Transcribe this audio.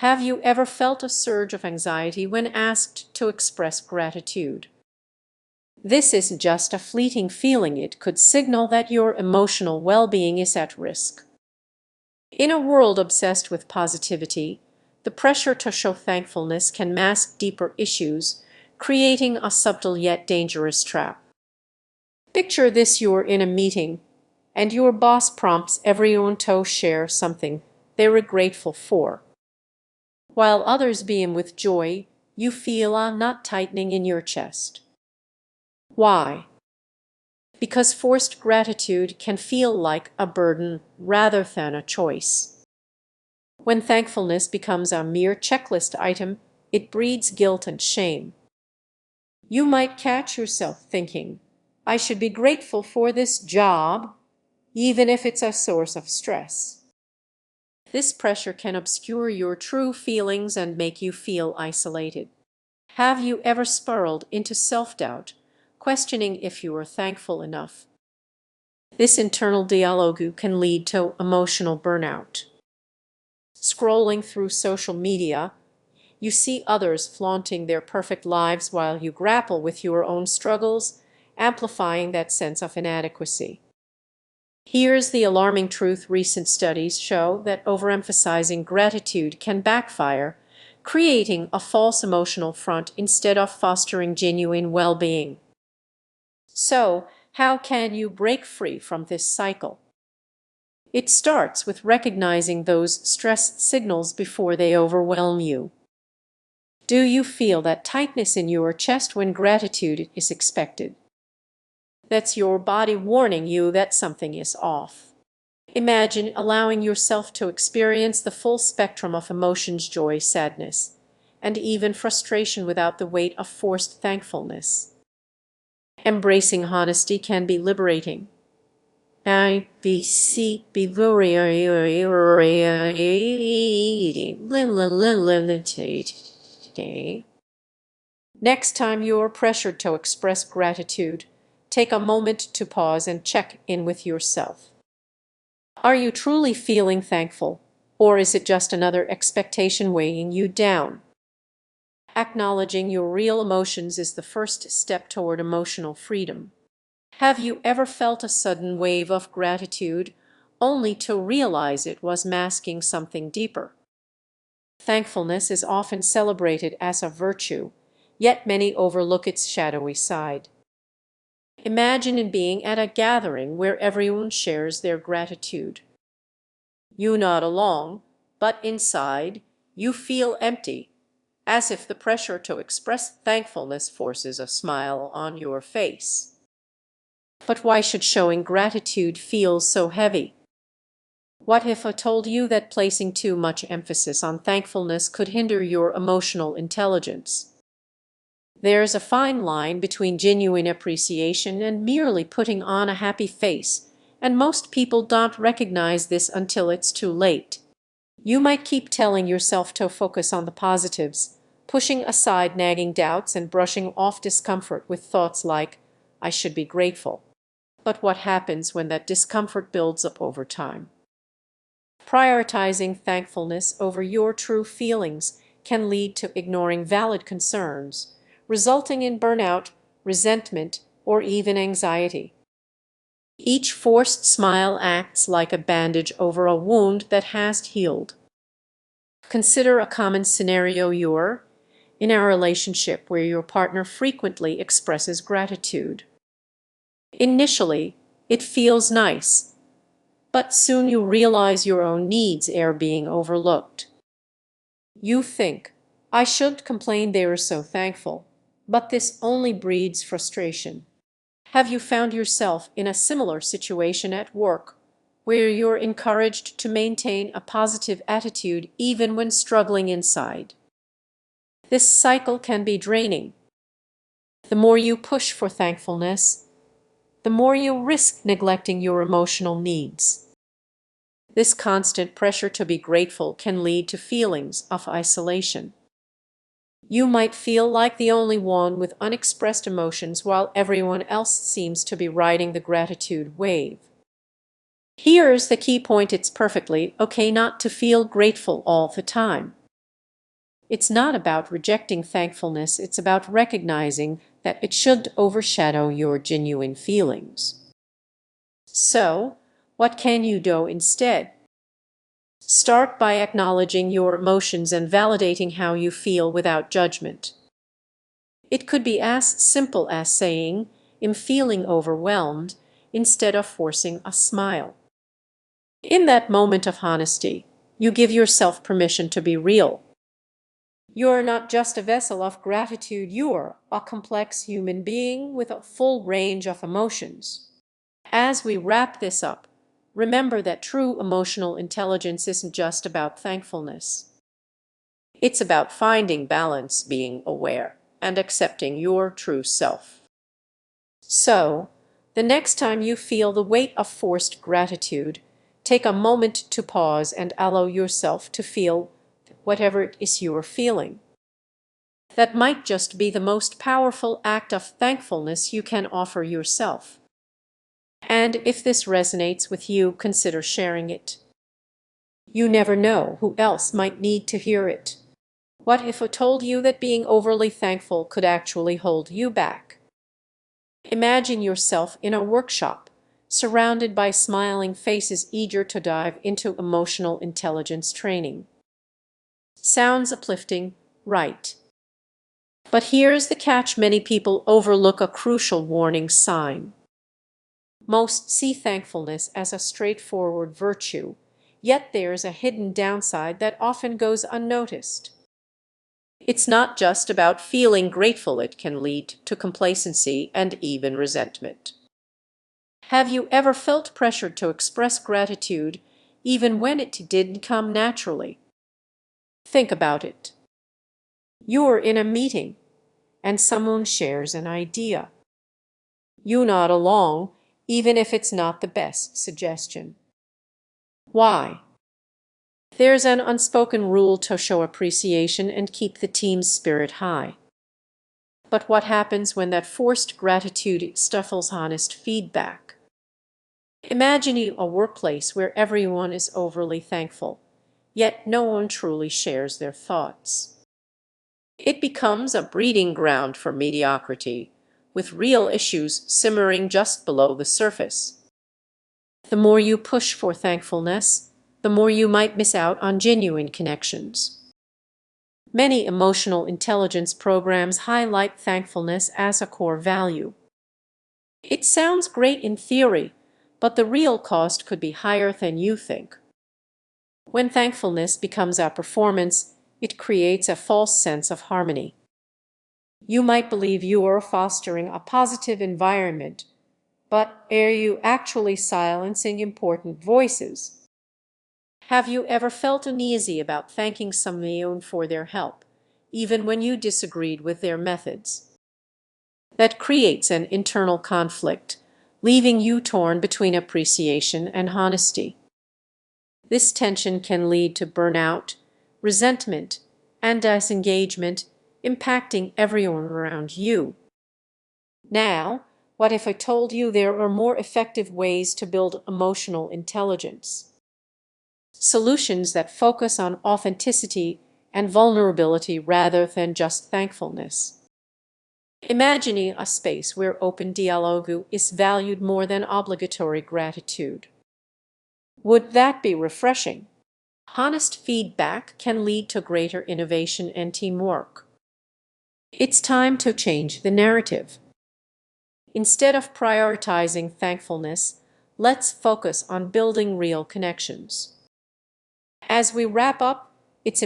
Have you ever felt a surge of anxiety when asked to express gratitude? This isn't just a fleeting feeling, it could signal that your emotional well-being is at risk. In a world obsessed with positivity, the pressure to show thankfulness can mask deeper issues, creating a subtle yet dangerous trap. Picture this: you're in a meeting, and your boss prompts everyone to share something they were grateful for. While others beam with joy, you feel a knot tightening in your chest. Why? Because forced gratitude can feel like a burden rather than a choice. When thankfulness becomes a mere checklist item, it breeds guilt and shame. You might catch yourself thinking, "I should be grateful for this job," even if it's a source of stress. This pressure can obscure your true feelings and make you feel isolated. Have you ever spiraled into self-doubt, questioning if you are thankful enough? This internal dialogue can lead to emotional burnout. Scrolling through social media, you see others flaunting their perfect lives while you grapple with your own struggles, amplifying that sense of inadequacy. Here's the alarming truth: recent studies show that overemphasizing gratitude can backfire, creating a false emotional front instead of fostering genuine well-being. So, how can you break free from this cycle? It starts with recognizing those stress signals before they overwhelm you. Do you feel that tightness in your chest when gratitude is expected? That's your body warning you that something is off. Imagine allowing yourself to experience the full spectrum of emotions: joy, sadness, and even frustration without the weight of forced thankfulness. Embracing honesty can be liberating. Next time you're pressured to express gratitude, take a moment to pause and check in with yourself. Are you truly feeling thankful, or is it just another expectation weighing you down? Acknowledging your real emotions is the first step toward emotional freedom. Have you ever felt a sudden wave of gratitude, only to realize it was masking something deeper? Thankfulness is often celebrated as a virtue, yet many overlook its shadowy side. Imagine being at a gathering where everyone shares their gratitude. You nod along, but inside, you feel empty, as if the pressure to express thankfulness forces a smile on your face. But why should showing gratitude feel so heavy? What if I told you that placing too much emphasis on thankfulness could hinder your emotional intelligence? There's a fine line between genuine appreciation and merely putting on a happy face, and most people don't recognize this until it's too late. You might keep telling yourself to focus on the positives, pushing aside nagging doubts and brushing off discomfort with thoughts like, "I should be grateful." But what happens when that discomfort builds up over time? Prioritizing thankfulness over your true feelings can lead to ignoring valid concerns, resulting in burnout, resentment, or even anxiety. Each forced smile acts like a bandage over a wound that has healed. Consider a common scenario: you're in a relationship where your partner frequently expresses gratitude. Initially, it feels nice, but soon you realize your own needs are being overlooked. You think, "I should complain, they are so thankful," but this only breeds frustration. Have you found yourself in a similar situation at work, where you're encouraged to maintain a positive attitude even when struggling inside? This cycle can be draining. The more you push for thankfulness, the more you risk neglecting your emotional needs. This constant pressure to be grateful can lead to feelings of isolation. You might feel like the only one with unexpressed emotions while everyone else seems to be riding the gratitude wave. Here's the key point: it's perfectly okay not to feel grateful all the time. It's not about rejecting thankfulness, it's about recognizing that it should overshadow your genuine feelings. So, what can you do instead? Start by acknowledging your emotions and validating how you feel without judgment. It could be as simple as saying, "I'm feeling overwhelmed," instead of forcing a smile. In that moment of honesty, you give yourself permission to be real. You're not just a vessel of gratitude, you're a complex human being with a full range of emotions. As we wrap this up, remember that true emotional intelligence isn't just about thankfulness. It's about finding balance, being aware, and accepting your true self. So, the next time you feel the weight of forced gratitude, take a moment to pause and allow yourself to feel whatever it is you are feeling. That might just be the most powerful act of thankfulness you can offer yourself. And if this resonates with you, consider sharing it. You never know who else might need to hear it. What if I told you that being overly thankful could actually hold you back? Imagine yourself in a workshop, surrounded by smiling faces eager to dive into emotional intelligence training. Sounds uplifting, right? But here's the catch: many people overlook a crucial warning sign. Most see thankfulness as a straightforward virtue, yet there's a hidden downside that often goes unnoticed. It's not just about feeling grateful, it can lead to complacency and even resentment. Have you ever felt pressured to express gratitude even when it didn't come naturally? Think about it. You're in a meeting and someone shares an idea. You nod along, even if it's not the best suggestion. Why? There's an unspoken rule to show appreciation and keep the team's spirit high. But what happens when that forced gratitude stifles honest feedback? Imagine a workplace where everyone is overly thankful, yet no one truly shares their thoughts. It becomes a breeding ground for mediocrity, with real issues simmering just below the surface. The more you push for thankfulness, the more you might miss out on genuine connections. Many emotional intelligence programs highlight thankfulness as a core value. It sounds great in theory, but the real cost could be higher than you think. When thankfulness becomes a performance, it creates a false sense of harmony. You might believe you are fostering a positive environment, but are you actually silencing important voices? Have you ever felt uneasy about thanking someone for their help, even when you disagreed with their methods? That creates an internal conflict, leaving you torn between appreciation and honesty. This tension can lead to burnout, resentment, and disengagement, impacting everyone around you. Now, what if I told you there are more effective ways to build emotional intelligence? Solutions that focus on authenticity and vulnerability rather than just thankfulness. Imagining a space where open dialogue is valued more than obligatory gratitude. Would that be refreshing? Honest feedback can lead to greater innovation and teamwork. It's time to change the narrative. Instead of prioritizing thankfulness, let's focus on building real connections. As we wrap up, it's